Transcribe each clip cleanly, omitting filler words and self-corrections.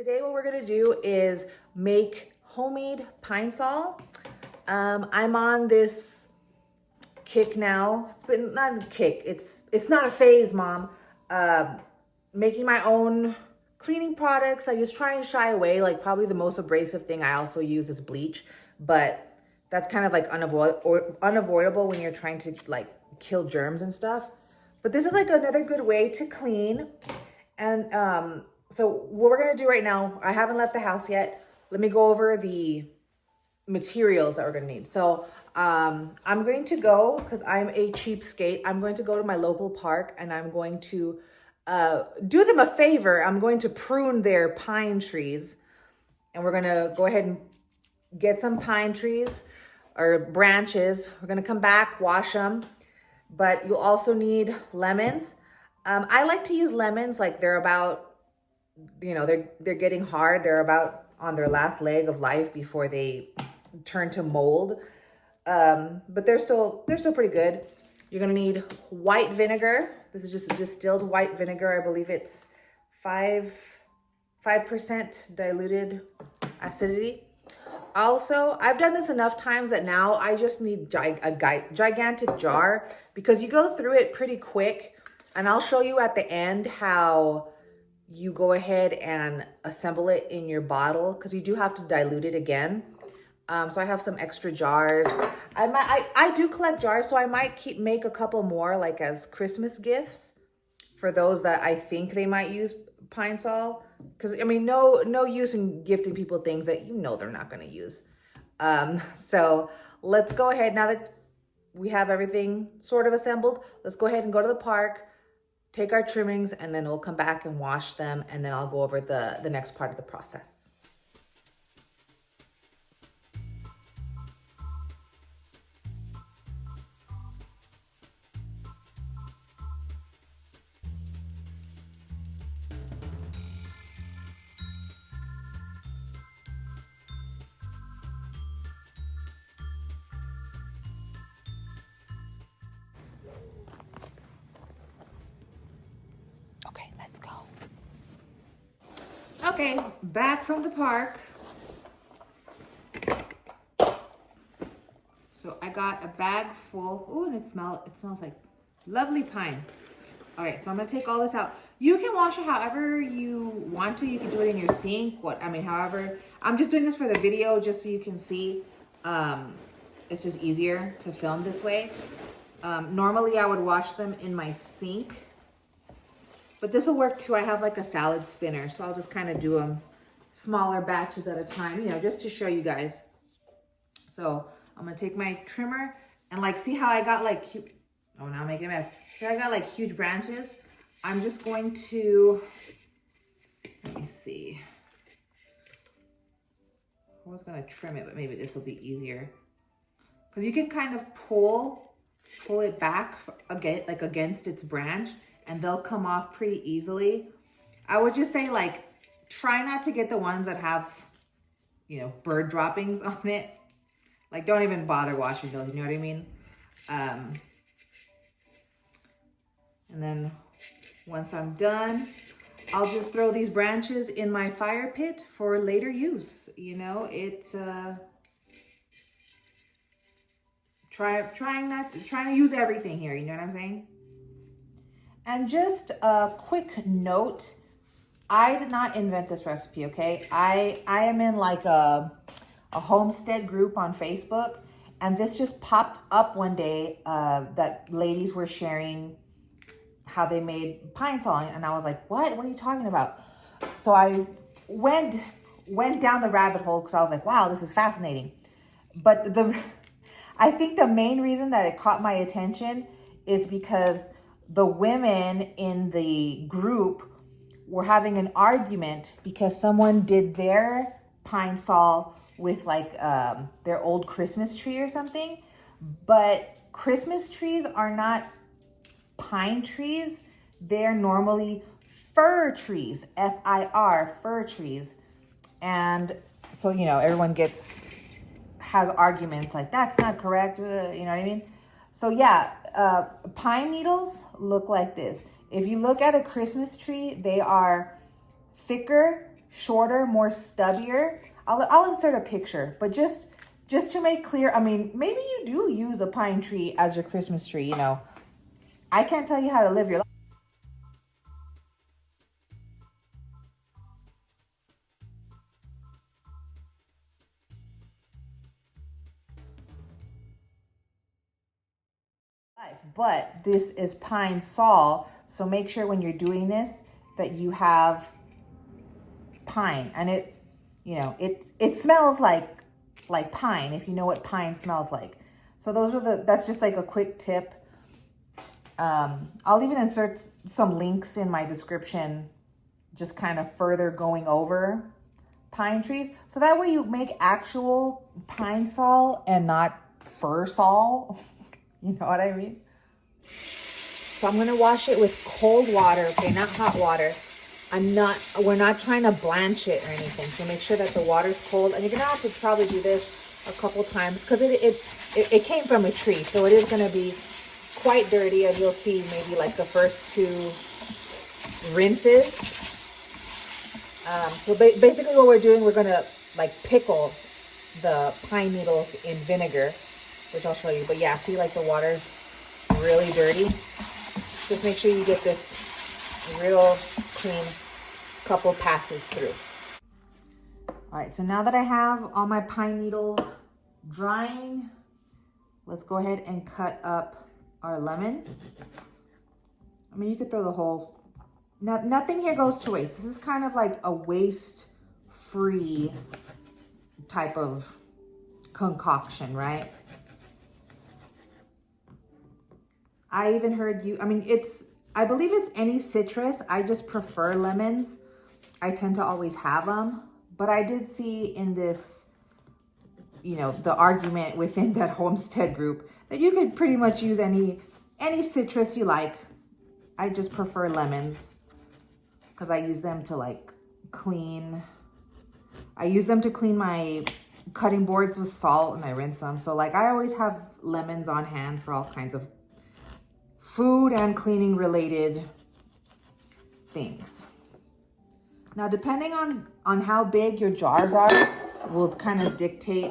Today what we're gonna do is make homemade pine sol. I'm on this kick now. It's been not a kick. It's not a phase, Mom. Making my own cleaning products. I just try and shy away. Like probably the most abrasive thing I also use is bleach, but that's kind of like unavoidable when you're trying to like kill germs and stuff. But this is like another good way to clean. And so what we're gonna do right now, I haven't left the house yet. Let me go over the materials that we're gonna need. So I'm going to go, because I'm a cheapskate, I'm going to go to my local park and I'm going to do them a favor. I'm going to prune their pine trees, and we're gonna go ahead and get some pine trees or branches. We're gonna come back, wash them, but you'll also need lemons. I like to use lemons like they're about, you know, they're getting hard. They're about on their last leg of life before they turn to mold. But they're still pretty good. You're gonna need white vinegar. This is just distilled white vinegar. I believe it's 5% diluted acidity. Also, I've done this enough times that now I just need a gigantic jar, because you go through it pretty quick. And I'll show you at the end how you go ahead and assemble it in your bottle, because you do have to dilute it again. So I have some extra jars. I do collect jars, so I might make a couple more like as Christmas gifts for those that I think they might use pine sol. Because I mean, no use in gifting people things that you know they're not going to use. So let's go ahead, now that we have everything sort of assembled, let's go ahead and go to the park, take our trimmings, and then we'll come back and wash them, and then I'll go over the next part of the process. Okay, let's go. Okay, back from the park. So I got a bag full. Oh, and it smells like lovely pine. All right, so I'm gonna take all this out. You can wash it however you want to. You can do it in your sink. However, I'm just doing this for the video just so you can see. It's just easier to film this way. Normally I would wash them in my sink, but this will work too. I have like a salad spinner, so I'll just kind of do them smaller batches at a time, you know, just to show you guys. So I'm gonna take my trimmer and like, see how I got like, oh, now I'm making a mess. See how I got like huge branches? I'm just going to, let me see. I was gonna trim it, but maybe this will be easier. Because you can kind of pull it back again, like against its branch, and they'll come off pretty easily. I would just say like, try not to get the ones that have, you know, bird droppings on it. Like don't even bother washing those, you know what I mean? And then once I'm done, I'll just throw these branches in my fire pit for later use. You know, it's, trying to use everything here, you know what I'm saying? And just a quick note, I did not invent this recipe, okay? I am in like a homestead group on Facebook, and this just popped up one day that ladies were sharing how they made pine sol, and I was like, what are you talking about? So I went down the rabbit hole because I was like, wow, this is fascinating. But I think the main reason that it caught my attention is because the women in the group were having an argument because someone did their pine sol with like their old Christmas tree or something. But Christmas trees are not pine trees. They're normally fir trees, F-I-R, fir trees. And so, you know, everyone has arguments like, that's not correct, you know what I mean? So yeah, pine needles look like this. If you look at a Christmas tree, they are thicker, shorter, more stubbier. I'll insert a picture, but just to make clear, I mean, maybe you do use a pine tree as your Christmas tree, you know. I can't tell you how to live your life. But this is pine sol, so make sure when you're doing this that you have pine, and it, you know, it smells like pine, if you know what pine smells like. So that's just like a quick tip. I'll even insert some links in my description, just kind of further going over pine trees, so that way you make actual pine sol and not fir sol. You know what I mean? So I'm gonna wash it with cold water, okay, not hot water. We're not trying to blanch it or anything. So make sure that the water's cold, and you're gonna have to probably do this a couple times because it came from a tree, so it is gonna be quite dirty, as you'll see maybe like the first 2 rinses. So basically what we're doing, we're gonna like pickle the pine needles in vinegar, which I'll show you. But yeah, see, like the water's really dirty. Just make sure you get this real clean couple passes through. All right, so now that I have all my pine needles drying, let's go ahead and cut up our lemons. I mean, you could throw the whole, nothing here goes to waste. This is kind of like a waste-free type of concoction, right? I even heard you, I mean, I believe it's any citrus. I just prefer lemons. I tend to always have them. But I did see in this, you know, the argument within that homestead group that you could pretty much use any citrus you like. I just prefer lemons because I use them to like clean. I use them to clean my cutting boards with salt and I rinse them. So like I always have lemons on hand for all kinds of food and cleaning related things. Now, depending on how big your jars are, will kind of dictate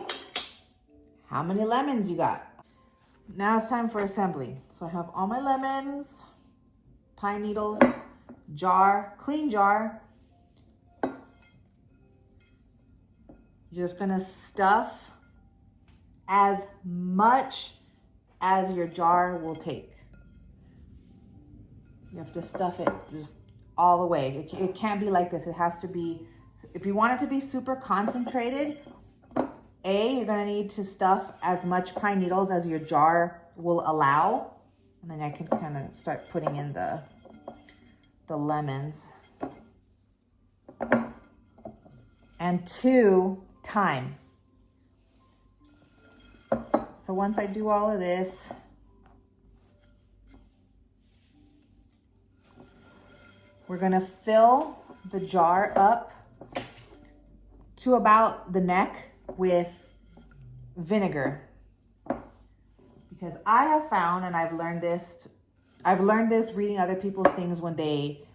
how many lemons you got. Now it's time for assembly. So I have all my lemons, pine needles, jar, clean jar. You're just gonna stuff as much as your jar will take. You have to stuff it just all the way. It can't be like this. It has to be, if you want it to be super concentrated, you're gonna need to stuff as much pine needles as your jar will allow. And then I can kind of start putting in the lemons. And 2, time. So once I do all of this, we're gonna fill the jar up to about the neck with vinegar. Because I have found, and I've learned this reading other people's things when they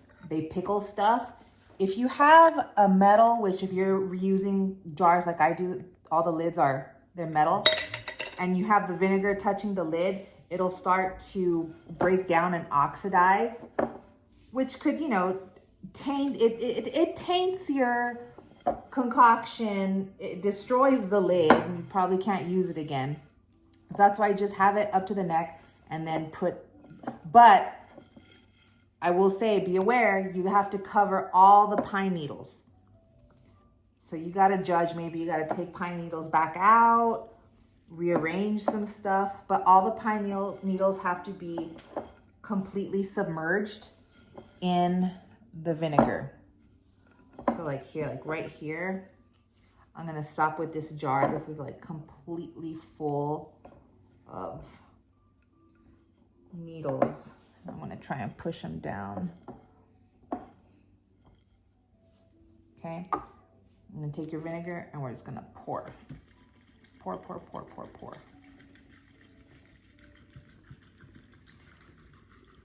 pickle stuff. If you have a metal, which if you're reusing jars like I do, all the lids they're metal, and you have the vinegar touching the lid, it'll start to break down and oxidize, which could, you know, taint, it taints your concoction. It destroys the lid and you probably can't use it again. So that's why I just have it up to the neck and then but I will say, be aware, you have to cover all the pine needles. So you got to judge, maybe you got to take pine needles back out, rearrange some stuff, but all the pine needles have to be completely submerged in the vinegar. So like here, like right here, I'm gonna stop with this jar. This is like completely full of needles. I'm gonna try and push them down. Okay, and then take your vinegar and we're just gonna pour. Pour, pour, pour, pour, pour.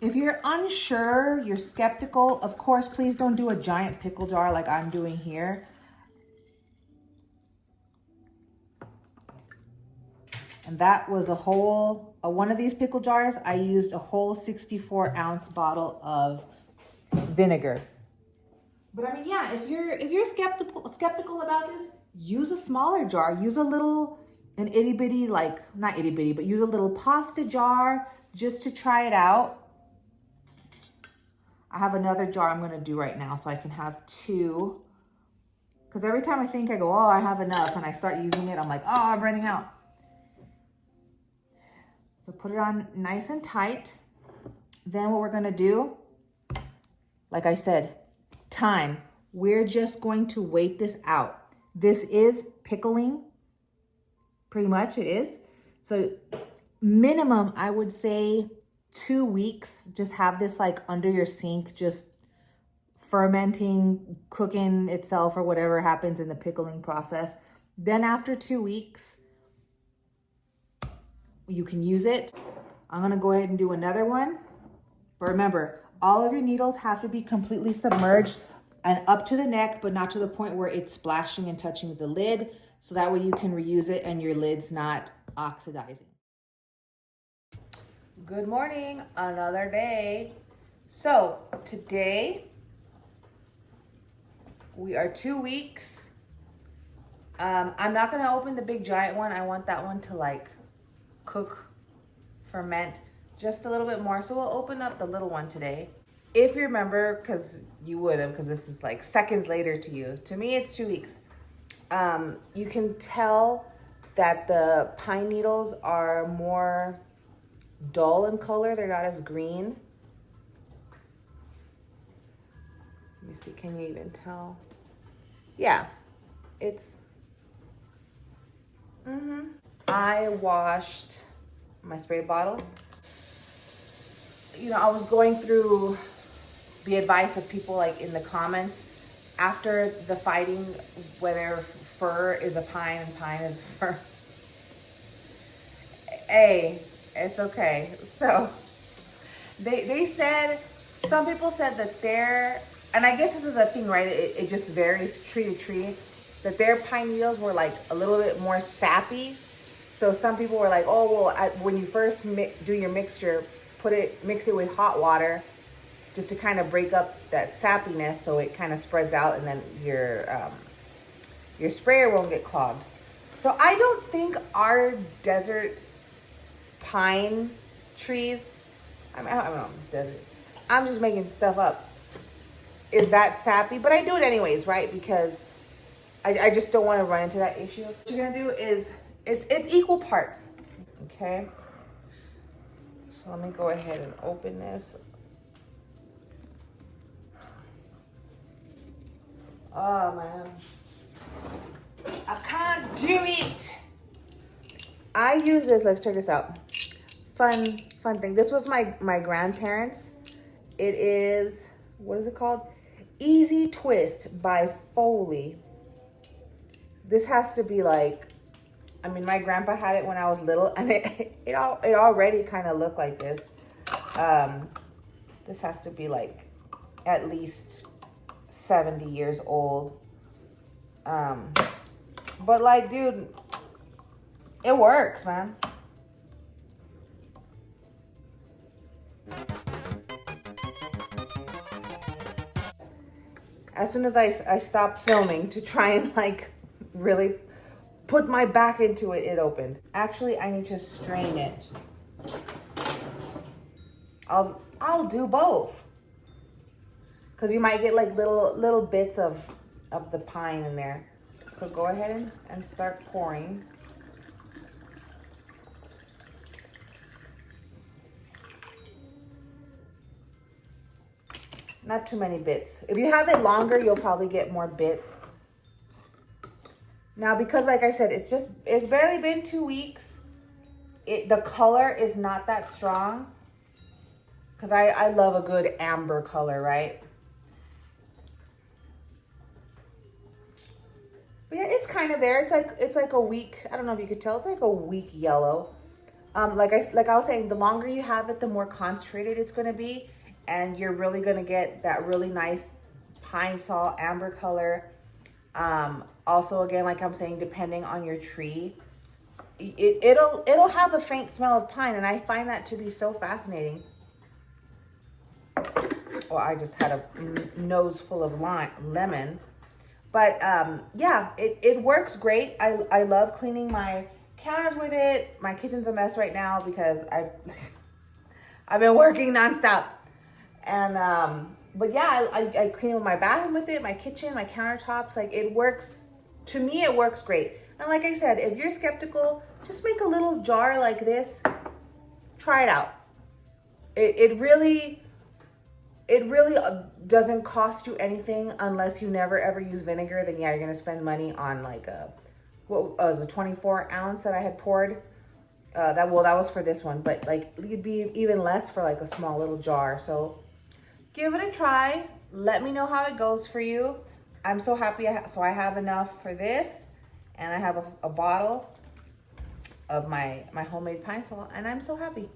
If you're unsure, you're skeptical, of course, please don't do a giant pickle jar like I'm doing here. And that was a whole, one of these pickle jars, I used a whole 64-ounce bottle of vinegar. But I mean, yeah, if you're skeptical about this, use a smaller jar. Use a little, an itty bitty, like, not itty bitty, but use a little pasta jar just to try it out. I have another jar I'm gonna do right now so I can have two. Because every time I think I go, oh, I have enough, and I start using it, I'm like, oh, I'm running out. So put it on nice and tight. Then what we're gonna do, like I said, time. We're just going to wait this out. This is pickling, pretty much it is. So minimum, I would say 2 weeks, just have this like under your sink, just fermenting, cooking itself or whatever happens in the pickling process. Then after 2 weeks, you can use it. I'm gonna go ahead and do another one. But remember, all of your needles have to be completely submerged and up to the neck, but not to the point where it's splashing and touching the lid. So that way you can reuse it and your lid's not oxidizing. Good morning, another day. So today we are 2 weeks. I'm not gonna open the big giant one. I want that one to like cook, ferment just a little bit more. So we'll open up the little one today. If you remember, because you would have, because this is like seconds later to you. To me, it's 2 weeks. You can tell that the pine needles are more dull in color. They're not as green. Let me see, can you even tell? Yeah, it's, I washed my spray bottle. You know, I was going through the advice of people like in the comments after the fighting, whether fir is a pine and pine is fir. Hey, it's okay. So they said, some people said that their, and I guess this is a thing, right? It just varies tree to tree, that their pine needles were like a little bit more sappy. So some people were like, oh, well, when you first do your mixture, mix it with hot water just to kind of break up that sappiness so it kind of spreads out and then your sprayer won't get clogged. So I don't think our desert pine trees, I don't know, desert, I'm just making stuff up, is that sappy, but I do it anyways, right? Because I just don't want to run into that issue. What you're gonna do is, it's equal parts, okay? So let me go ahead and open this. Oh man, I can't do it. I use this, let's check this out. Fun thing. This was my grandparents. It is, what is it called? Easy Twist by Foley. This has to be like, I mean, my grandpa had it when I was little, and it already kind of looked like this. This has to be like at least 70 years old. But like, dude, it works, man. As soon as I stopped filming to try and like really put my back into it, it opened. Actually, I need to strain it. I'll do both. Cause you might get like little bits of the pine in there. So go ahead and start pouring. Not too many bits. If you have it longer, you'll probably get more bits. Now, because like I said, it's barely been 2 weeks. The color is not that strong. Because I love a good amber color, right? But yeah, it's kind of there. It's like a weak, I don't know if you could tell, it's like a weak yellow. Like I was saying, the longer you have it, the more concentrated it's going to be, and you're really going to get that really nice pine sol amber color. Also, again, like I'm saying, depending on your tree, it'll have a faint smell of pine, and I find that to be so fascinating. Well, I just had a nose full of lemon. But yeah, it works great. I love cleaning my counters with it. My kitchen's a mess right now because I've been working nonstop. And but yeah, I clean my bathroom with it, my kitchen, my countertops. Like, it works. To me, it works great. And like I said, if you're skeptical, just make a little jar like this. Try it out. It really doesn't cost you anything unless you never ever use vinegar. Then yeah, you're gonna spend money on like what was a 24 ounce that I had poured. That was for this one, but like it'd be even less for like a small little jar. So give it a try. Let me know how it goes for you. I'm so happy. So I have enough for this, and I have a bottle of my homemade pine sol, and I'm so happy.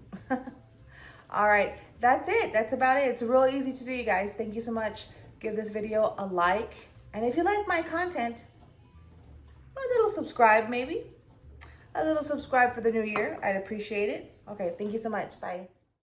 All right, that's it. That's about it. It's real easy to do, you guys. Thank you so much. Give this video a like, and if you like my content, a little subscribe maybe. A little subscribe for the new year. I'd appreciate it. Okay, thank you so much. Bye.